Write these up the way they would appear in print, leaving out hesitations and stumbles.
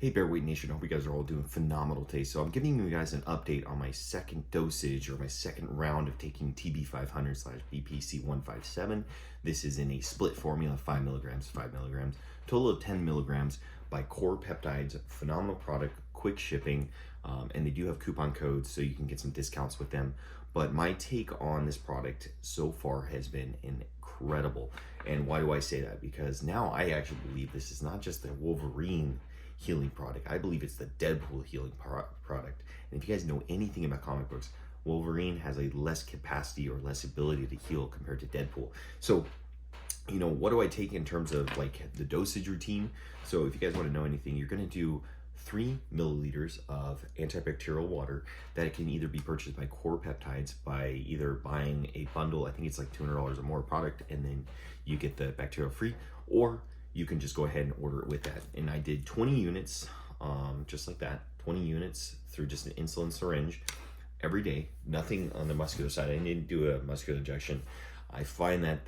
Hey BearWeight Nation, I hope you guys are all doing phenomenal today. So I'm giving you guys an update on my second dosage or my second round of taking TB-500 slash BPC-157. This is in a split formula, 5 milligrams, 5 milligrams, total of 10 milligrams by Core Peptides. Phenomenal product, quick shipping, and they do have coupon codes so you can get some discounts with them. But my take on this product so far has been incredible. And why do I say that? Because now I actually believe this is not just the Wolverine healing product. I believe it's the Deadpool healing product. And if you guys know anything about comic books, Wolverine has a less capacity or less ability to heal compared to Deadpool. So, you know, what do I take in terms of like the dosage routine? So if you guys want to know anything, you're going to do 3 milliliters of antibacterial water that can either be purchased by Core Peptides by either buying a bundle, I think it's like $200 or more product, and then you get the bacterial free, or you can just go ahead and order it with that. And I did 20 units, just like that, 20 units through just an insulin syringe every day. Nothing on the muscular side. I didn't do a muscular injection. I find that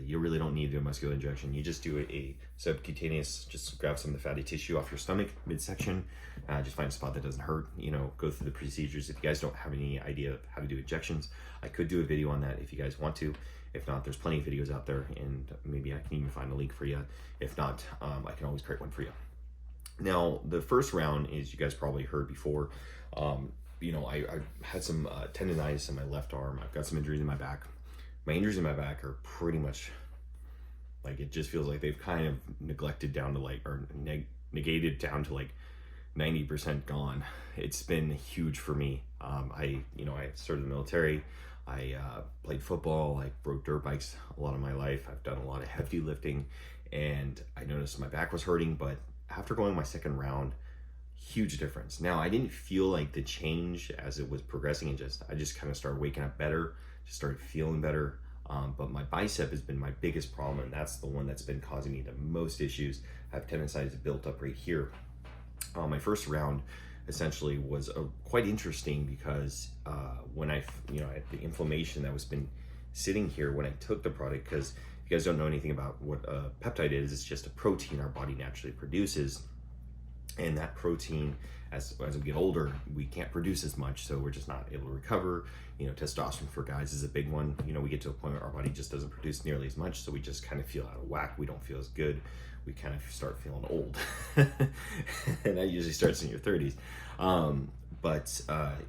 you really don't need to do a muscular injection. You just do a subcutaneous, just grab some of the fatty tissue off your stomach, midsection, just find a spot that doesn't hurt, you know, go through the procedures. If you guys don't have any idea of how to do injections, I could do a video on that if you guys want to. If not, there's plenty of videos out there, and maybe I can even find a link for you. If not, I can always create one for you. Now, the first round is, you guys probably heard before, you know, I had some tendonitis in my left arm. I've got some injuries in my back. My injuries in my back are pretty much, like, it just feels like they've kind of neglected down to like, or negated down to like 90% gone. It's been huge for me. I served in the military. I played football. I rode dirt bikes a lot of my life. I've done a lot of heavy lifting, and I noticed my back was hurting, but after going my second round, huge difference. Now, I didn't feel like the change as it was progressing, and I just kind of started waking up better, just started feeling better. But my bicep has been my biggest problem, and that's the one that's been causing me the most issues. I have tendonitis built up right here. My first round essentially was quite interesting because when I had the inflammation that was been sitting here when I took the product, because if you guys don't know anything about what a peptide is, it's just a protein our body naturally produces. And that protein, as we get older, we can't produce as much, so we're just not able to recover. You know, testosterone for guys is a big one. You know, we get to a point where our body just doesn't produce nearly as much, so we just kind of feel out of whack. We don't feel as good. We kind of start feeling old. And that usually starts in your 30s.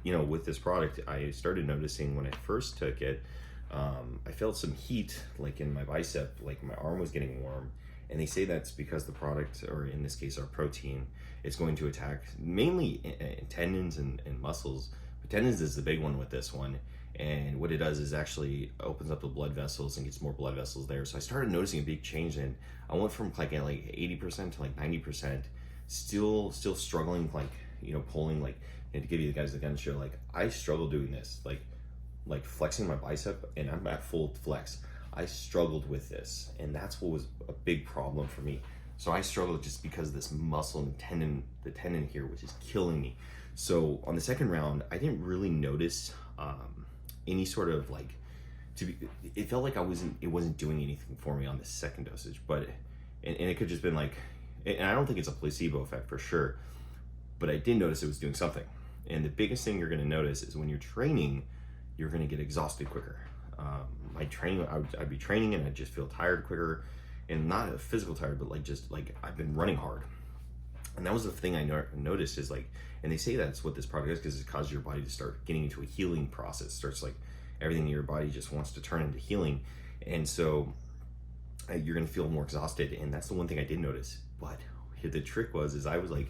You know, with this product, I started noticing when I first took it, I felt some heat, like in my bicep, like my arm was getting warm. And they say that's because the product, or in this case our protein, is going to attack mainly tendons and muscles. But tendons is the big one with this one. And what it does is actually opens up the blood vessels and gets more blood vessels there. So I started noticing a big change, and I went from like 80% to like 90%, still struggling, like, you know, pulling, like, and to give you guys the gun show, like, I struggle doing this, like flexing my bicep, and I'm at full flex. I struggled with this, and that's what was a big problem for me. So I struggled just because of this muscle and the tendon here, which is killing me. So on the second round, I didn't really notice any sort of like, it felt like it wasn't doing anything for me on the second dosage, but, and it could just been like, and I don't think it's a placebo effect for sure, but I did notice it was doing something. And the biggest thing you're gonna notice is when you're training, you're gonna get exhausted quicker. My training, I'd be training and I'd just feel tired quicker, and not a physical tired, but like just like I've been running hard. And that was the thing I noticed is like, and they say that's what this product is because it causes your body to start getting into a healing process. It starts like everything in your body just wants to turn into healing. And so you're gonna feel more exhausted. And that's the one thing I did notice. But the trick is I was like,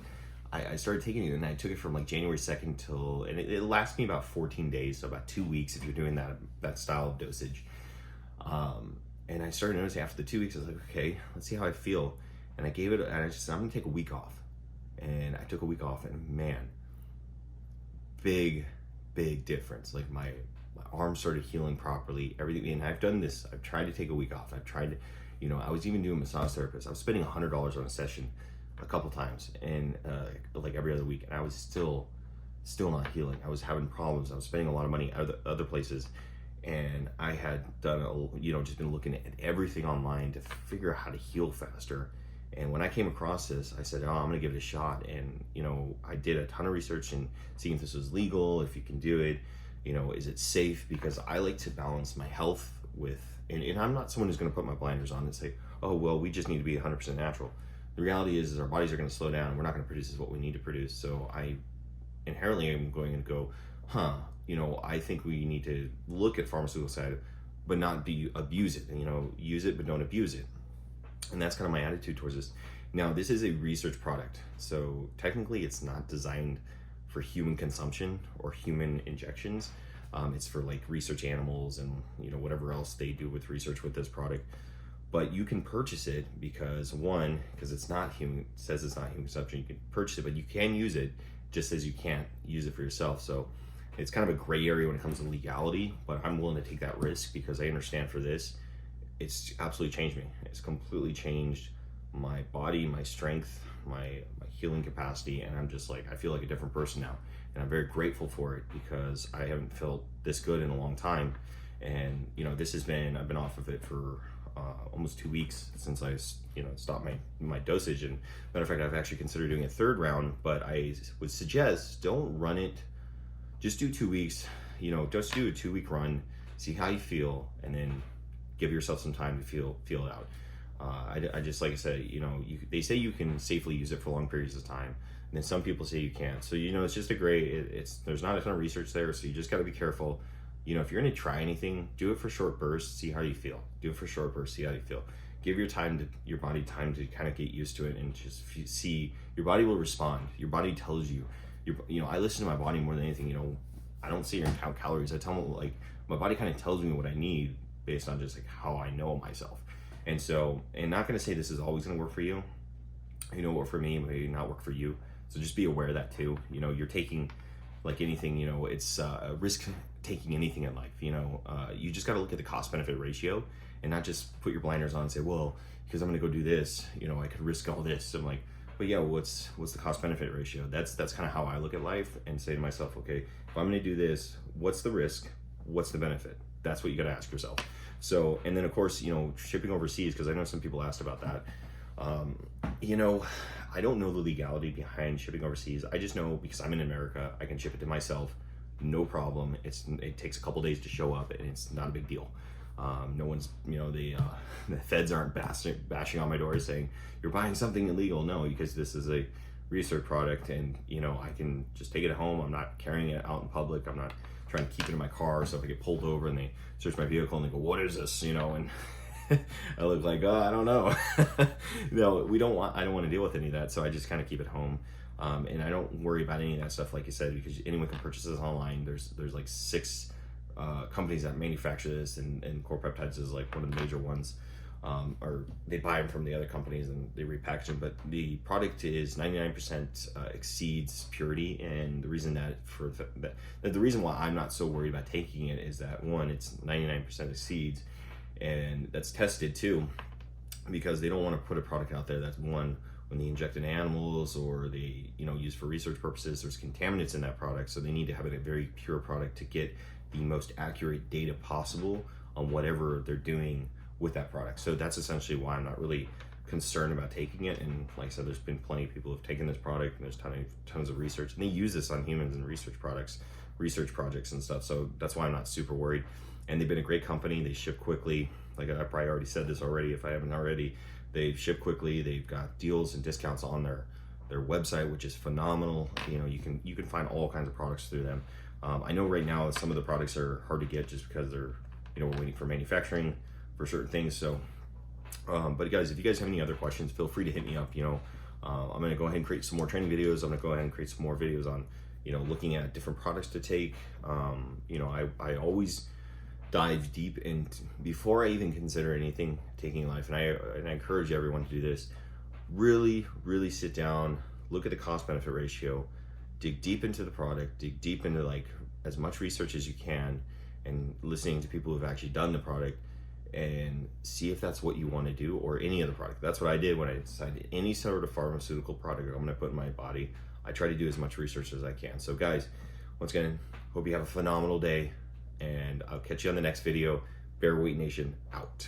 I started taking it, and I took it from like January 2nd till, and it lasts me about 14 days, so about 2 weeks if you're doing that style of dosage. And I started noticing after the 2 weeks, I was like, okay, let's see how I feel. And I gave it, and I said, I'm gonna take a week off. And I took a week off, and man, big difference. Like my arm started healing properly, everything. And I've done this, I've tried to take a week off. I've tried to, you know, I was even doing massage therapist. I was spending $100 on a session a couple times, and like every other week, and I was still not healing. I was having problems. I was spending a lot of money other places, and I had done just been looking at everything online to figure out how to heal faster, And when I came across this, I said, oh, I'm gonna give it a shot. And, you know, I did a ton of research and seeing if this was legal, if you can do it, you know, is it safe? Because I like to balance my health with, and I'm not someone who's gonna put my blinders on and say, oh, well, we just need to be 100% natural. The reality is our bodies are gonna slow down. We're not gonna produce what we need to produce. So I inherently am going to go, you know, I think we need to look at pharmaceutical side, but not abuse it, and, you know, use it, but don't abuse it. And that's kind of my attitude towards this. Now, this is a research product, so technically it's not designed for human consumption or human injections. It's for like research animals and, you know, whatever else they do with research with this product. But you can purchase it because, one, because it's not human, it says it's not human consumption, you can purchase it, but you can use it just as you can't use it for yourself. So it's kind of a gray area when it comes to legality, but I'm willing to take that risk because I understand for this, it's absolutely changed me. It's completely changed my body, my strength, my healing capacity, and I'm just like, I feel like a different person now. And I'm very grateful for it because I haven't felt this good in a long time. And, you know, this has been, I've been off of it for almost 2 weeks since I, you know, stopped my dosage. And matter of fact, I've actually considered doing a third round, but I would suggest don't run it. Just do 2 weeks, you know, just do a 2-week run, see how you feel, and then give yourself some time to feel it out. I just, like I said, you know, they say you can safely use it for long periods of time, and then some people say you can't. So, you know, it's just a gray, there's not a ton of research there, so you just gotta be careful. You know, if you're gonna try anything, do it for short bursts, see how you feel. Do it for short bursts, see how you feel. Give your body time to kind of get used to it, and just see, your body will respond. Your body tells you, you know, I listen to my body more than anything. You know, I don't sit here and count calories. I tell them, like, my body kind of tells me what I need based on just like how I know myself. And so, and not gonna say this is always gonna work for you. You know, work for me, maybe not work for you. So just be aware of that too. You know, you're taking, like anything, you know, it's a risk taking anything in life. You know, you just gotta look at the cost benefit ratio and not just put your blinders on and say, well, because I'm gonna go do this, you know, I could risk all this. I'm like, but yeah, what's the cost benefit ratio? That's kind of how I look at life, and say to myself, okay, if I'm gonna do this, what's the risk? What's the benefit? That's what you gotta ask yourself. So, and then of course, you know, shipping overseas, because I know some people asked about that. You know, I don't know the legality behind shipping overseas. I just know because I'm in America, I can ship it to myself, no problem. It takes a couple days to show up, and it's not a big deal. No one's, you know, the feds aren't bashing on my door saying you're buying something illegal. No, because this is a research product, and, you know, I can just take it at home. I'm not carrying it out in public. I'm not trying to keep it in my car. So if I get pulled over and they search my vehicle and they go, what is this, you know, and I look like, oh, I don't know. No, I don't want to deal with any of that. So I just kind of keep it home. And I don't worry about any of that stuff, like you said, because anyone can purchase this online. There's like 6 companies that manufacture this, and Core Peptides is like one of the major ones. Or they buy them from the other companies and they repackage them. But the product is 99% exceeds purity, and the reason the reason why I'm not so worried about taking it is that, one, it's 99% exceeds, and that's tested too, because they don't want to put a product out there that's, one, when they inject in animals or they, you know, use for research purposes, there's contaminants in that product. So they need to have a very pure product to get the most accurate data possible on whatever they're doing with that product. So that's essentially why I'm not really concerned about taking it. And like I said, there's been plenty of people who've taken this product, and there's tons of research, and they use this on humans and research projects and stuff. So that's why I'm not super worried. And they've been a great company. They ship quickly. Like I probably already said this already, if I haven't already. They ship quickly. They've got deals and discounts on their website, which is phenomenal. You know, you can find all kinds of products through them. I know right now some of the products are hard to get just because they're, you know, we're waiting for manufacturing for certain things. So, but guys, if you guys have any other questions, feel free to hit me up. You know, I'm gonna go ahead and create some more training videos. I'm gonna go ahead and create some more videos on, you know, looking at different products to take. You know, I always dive deep, and before I even consider anything taking life, and I encourage everyone to do this, really sit down, look at the cost benefit ratio, dig deep into the product, dig deep into like as much research as you can, and listening to people who've actually done the product, and see if that's what you want to do, or any other product. That's what I did when I decided any sort of pharmaceutical product I'm going to put in my body. I try to do as much research as I can. So guys, once again, hope you have a phenomenal day, and I'll catch you on the next video. BEARWEIGHT Nation out.